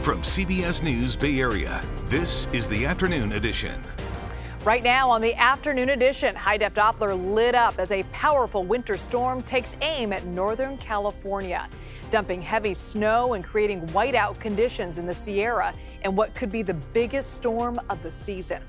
From CBS News Bay Area, this is the Afternoon Edition. Right now on the Afternoon Edition, high-def Doppler lit up as a powerful winter storm takes aim at Northern California, dumping heavy snow and creating whiteout conditions in the Sierra in what could be the biggest storm of the season.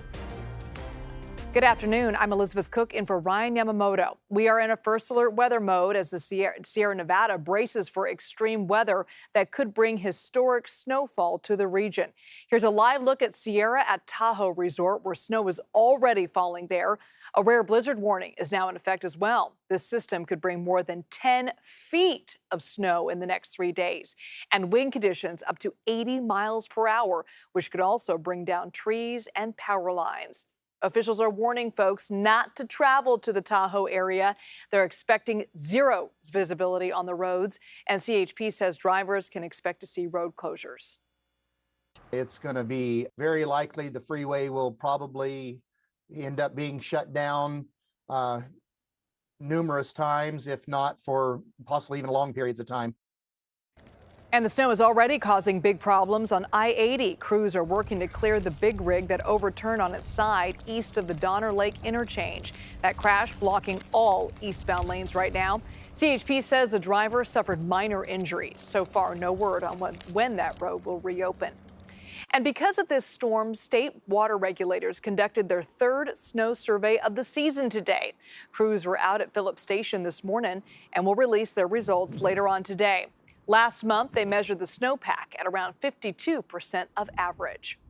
Good afternoon. I'm Elizabeth Cook in for Ryan Yamamoto. We are in a first alert weather mode as the Sierra Nevada braces for extreme weather that could bring historic snowfall to the region. Here's a live look at Sierra at Tahoe Resort, where snow is already falling there. A rare blizzard warning is now in effect as well. This system could bring more than 10 feet of snow in the next 3 days, and wind conditions up to 80 miles per hour, which could also bring down trees and power lines. Officials are warning folks not to travel to the Tahoe area. They're expecting zero visibility on the roads, and CHP says drivers can expect to see road closures. It's going to be very likely the freeway will probably end up being shut down numerous times, if not for possibly even long periods of time. And the snow is already causing big problems on I-80. Crews are working to clear the big rig that overturned on its side east of the Donner Lake interchange. That crash blocking all eastbound lanes right now. CHP says the driver suffered minor injuries. So far, no word on when that road will reopen. And because of this storm, state water regulators conducted their third snow survey of the season today. Crews were out at Phillips Station this morning and will release their results later on today. Last month, they measured the snowpack at around 52% of average.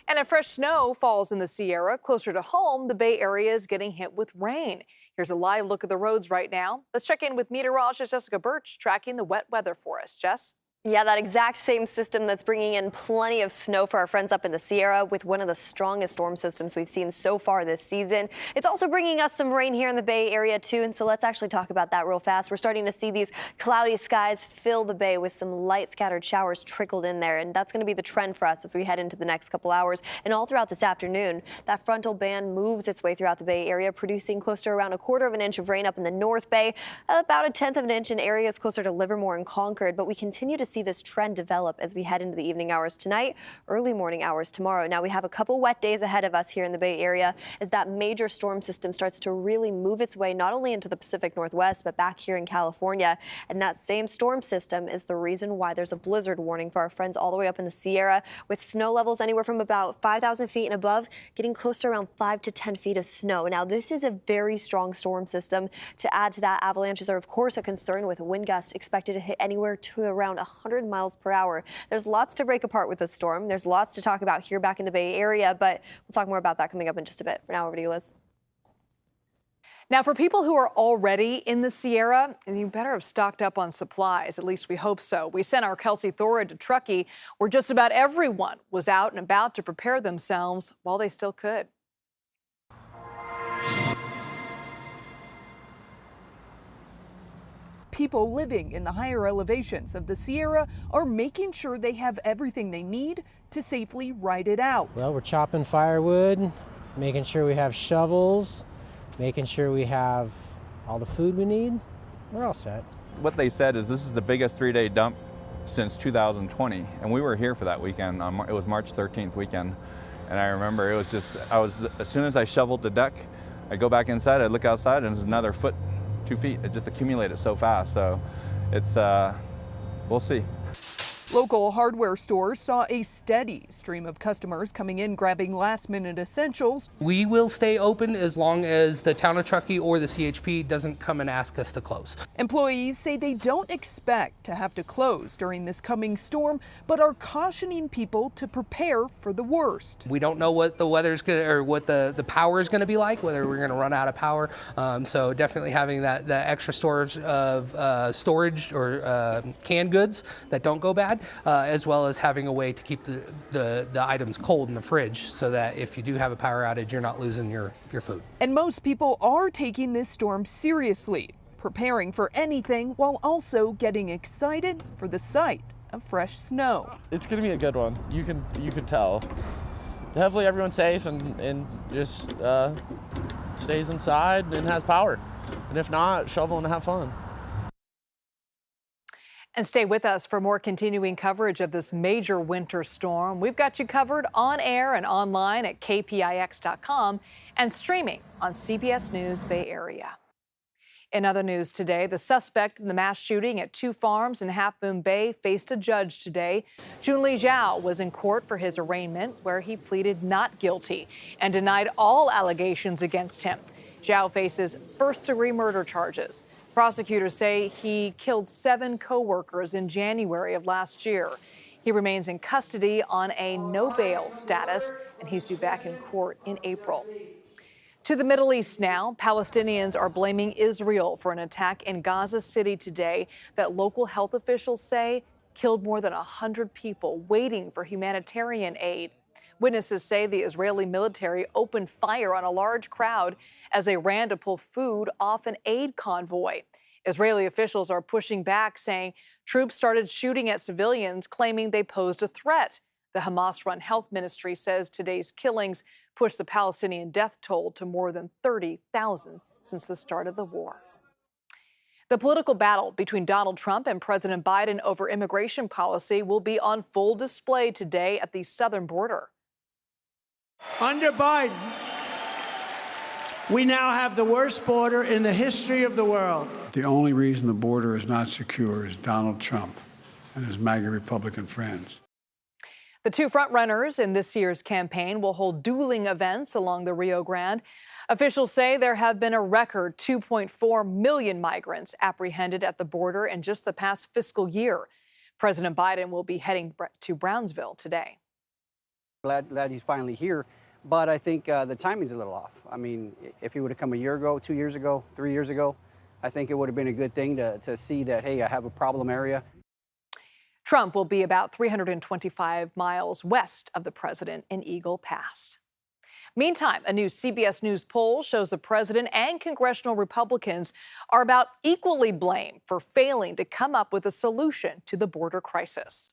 And if fresh snow falls in the Sierra, closer to home, the Bay Area is getting hit with rain. Here's a live look at the roads right now. Let's check in with meteorologist Jessica Birch, tracking the wet weather for us. Jess? Yeah, that exact same system that's bringing in plenty of snow for our friends up in the Sierra with one of the strongest storm systems we've seen so far this season. It's also bringing us some rain here in the Bay Area, too. And so let's actually talk about that real fast. We're starting to see these cloudy skies fill the bay with some light scattered showers trickled in there. And that's going to be the trend for us as we head into the next couple hours and all throughout this afternoon. That frontal band moves its way throughout the Bay Area, producing close to around 1/4 of an inch of rain up in the North Bay, about 1/10 of an inch in areas closer to Livermore and Concord. But we continue to see this trend develop as we head into the evening hours tonight, early morning hours tomorrow. Now we have a couple wet days ahead of us here in the Bay Area as that major storm system starts to really move its way not only into the Pacific Northwest, but back here in California. And that same storm system is the reason why there's a blizzard warning for our friends all the way up in the Sierra, with snow levels anywhere from about 5,000 feet and above, getting close to around 5 to 10 feet of snow. Now this is a very strong storm system. To add to that, avalanches are of course a concern, with wind gusts expected to hit anywhere to around 100 miles per hour. There's lots to break apart with this storm. There's lots to talk about here back in the Bay Area, but we'll talk more about that coming up in just a bit. For now, over to you, Liz. Now, for people who are already in the Sierra, you better have stocked up on supplies. At least we hope so. We sent our Kelsey Thora to Truckee, where just about everyone was out and about to prepare themselves while they still could. People living in the higher elevations of the Sierra are making sure they have everything they need to safely ride it out. Well, we're chopping firewood, making sure we have shovels, making sure we have all the food we need. We're all set. What they said is this is the biggest 3-day dump since 2020, and we were here for that weekend. It was March 13th weekend, and I remember it was just, as soon as I shoveled the deck, I go back inside, I look outside, and there's another foot, 2 feet. It just accumulated so fast. So it's, we'll see. Local hardware stores saw a steady stream of customers coming in grabbing last-minute essentials. We will stay open as long as the town of Truckee or the CHP doesn't come and ask us to close. Employees say they don't expect to have to close during this coming storm, but are cautioning people to prepare for the worst. We don't know what the weather's going to, or what the power is going to be like, whether we're going to run out of power. So definitely having that extra storage of storage or canned goods that don't go bad. As well as having a way to keep the items cold in the fridge so that if you do have a power outage, you're not losing your food. And most people are taking this storm seriously, preparing for anything while also getting excited for the sight of fresh snow. It's going to be a good one. You can tell. Hopefully everyone's safe and just stays inside and has power. And if not, shovel and have fun. And stay with us for more continuing coverage of this major winter storm. We've got you covered on air and online at KPIX.com and streaming on CBS News Bay Area. In other news today, the suspect in the mass shooting at two farms in Half Moon Bay faced a judge today. Junli Zhao was in court for his arraignment, where he pleaded not guilty and denied all allegations against him. Zhao faces first-degree murder charges. Prosecutors say he killed 7 co-workers in January of last year. He remains in custody on a no-bail status, and he's due back in court in April. To the Middle East now, Palestinians are blaming Israel for an attack in Gaza City today that local health officials say killed more than 100 people waiting for humanitarian aid. Witnesses say the Israeli military opened fire on a large crowd as they ran to pull food off an aid convoy. Israeli officials are pushing back, saying troops started shooting at civilians, claiming they posed a threat. The Hamas-run health ministry says today's killings pushed the Palestinian death toll to more than 30,000 since the start of the war. The political battle between Donald Trump and President Biden over immigration policy will be on full display today at the southern border. Under Biden, we now have the worst border in the history of the world. The only reason the border is not secure is Donald Trump and his MAGA Republican friends. The two frontrunners in this year's campaign will hold dueling events along the Rio Grande. Officials say there have been a record 2.4 million migrants apprehended at the border in just the past fiscal year. President Biden will be heading to Brownsville today. Glad he's finally here, but I think the timing's a little off. I mean, if he would have come a year ago, 2 years ago, 3 years ago, I think it would have been a good thing to see that, hey, I have a problem area. Trump will be about 325 miles west of the president in Eagle Pass. Meantime, a new CBS News poll shows the president and congressional Republicans are about equally blamed for failing to come up with a solution to the border crisis.